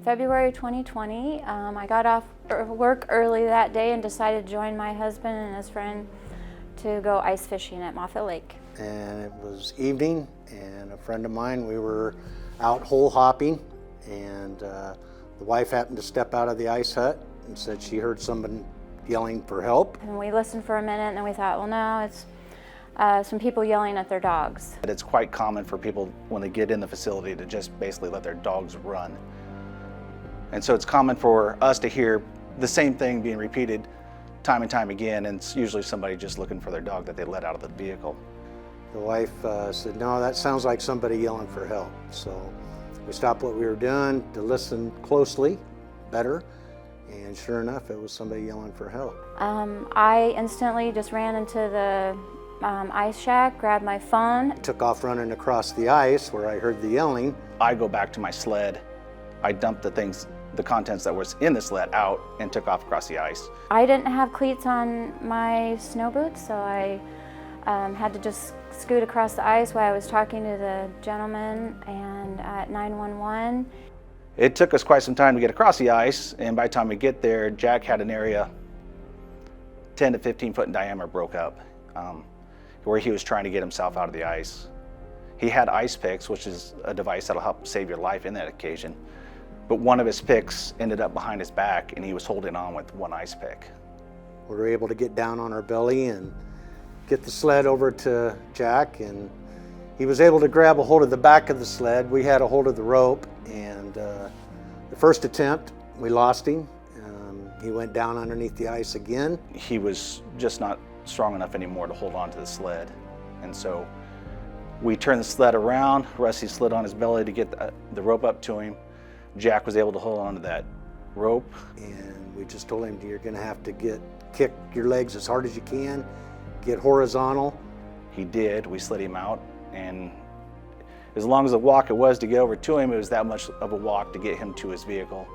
In February 2020, I got off work early that day and decided to join my husband and his friend to go ice fishing at Moffett Lake. And it was evening, and a friend of mine, we were out hole hopping, and the wife happened to step out of the ice hut and said she heard someone yelling for help. And we listened for a minute, and then we thought, well, no, it's some people yelling at their dogs. It's quite common for people when they get in the facility to just basically let their dogs run. And so it's common for us to hear the same thing being repeated time and time again, and it's usually somebody just looking for their dog that they let out of the vehicle. The wife said, no, that sounds like somebody yelling for help. So we stopped what we were doing to listen closely, better, and sure enough, it was somebody yelling for help. I instantly just ran into the ice shack, grabbed my phone. Took off running across the ice where I heard the yelling. I go back to my sled. I dumped the contents that was in the sled out and took off across the ice. I didn't have cleats on my snow boots, so I had to just scoot across the ice while I was talking to the gentleman and at 911. It took us quite some time to get across the ice, and by the time we get there, Jack had an area 10 to 15 foot in diameter broke up, where he was trying to get himself out of the ice. He had ice picks, which is a device that'll help save your life in that occasion. But one of his picks ended up behind his back, and he was holding on with one ice pick. We were able to get down on our belly and get the sled over to Jack, and he was able to grab a hold of the back of the sled. We had a hold of the rope, and the first attempt, we lost him. He went down underneath the ice again. He was just not strong enough anymore to hold on to the sled. And so we turned the sled around. Rusty slid on his belly to get the rope up to him. Jack was able to hold on to that rope. And we just told him, you're gonna have to kick your legs as hard as you can, get horizontal. He did. We slid him out, and as long as the walk it was to get over to him, it was that much of a walk to get him to his vehicle.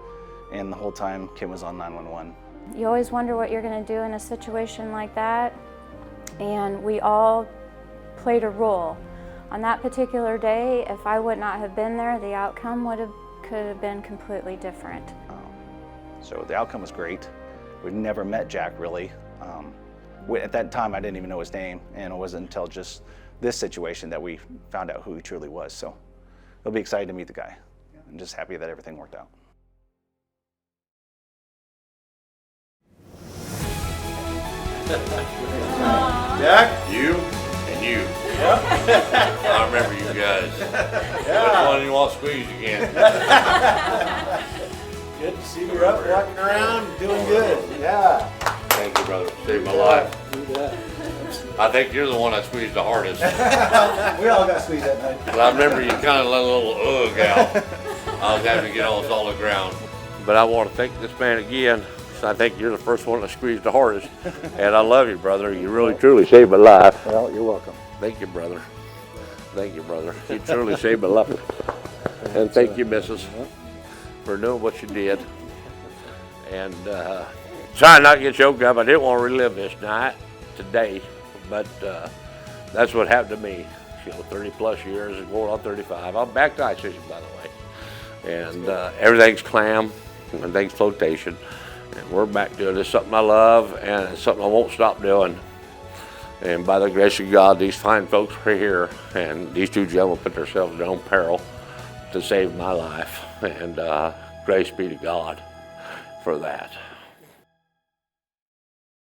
And the whole time, Kim was on 911. You always wonder what you're going to do in a situation like that, and we all played a role. On that particular day, if I would not have been there, the outcome could have been completely different. So the outcome was great. We'd never met Jack, really. At that time, I didn't even know his name, and it wasn't until just this situation that we found out who he truly was. So it'll be exciting to meet the guy. I'm just happy that everything worked out. Jack? You and you. Yep. I remember you guys. Yeah. Which one you want squeezed again? Good to see you up, walking around, doing good. Yeah. Thank you, brother. Saved my life. You bet. I think you're the one that squeezed the hardest. We all got squeezed that night. But I remember you kind of let a little ugh out. I was having to get on solid ground. But I want to thank this man again. I think you're the first one that squeezed the hardest. And I love you, brother. You really, truly saved my life. Well, you're welcome. Thank you, brother. Thank you, brother. You truly saved my life. And thank you, missus, for doing what you did. And trying not to get choked up. I didn't want to relive this night today, but that's what happened to me. 30 plus years, going on 35. I'm back to ice fishing, by the way. And everything's clam, everything's flotation. And we're back to it. It's something I love, and it's something I won't stop doing. And by the grace of God, these fine folks are here, and these two gentlemen put themselves in their own peril to save my life. And grace be to God for that.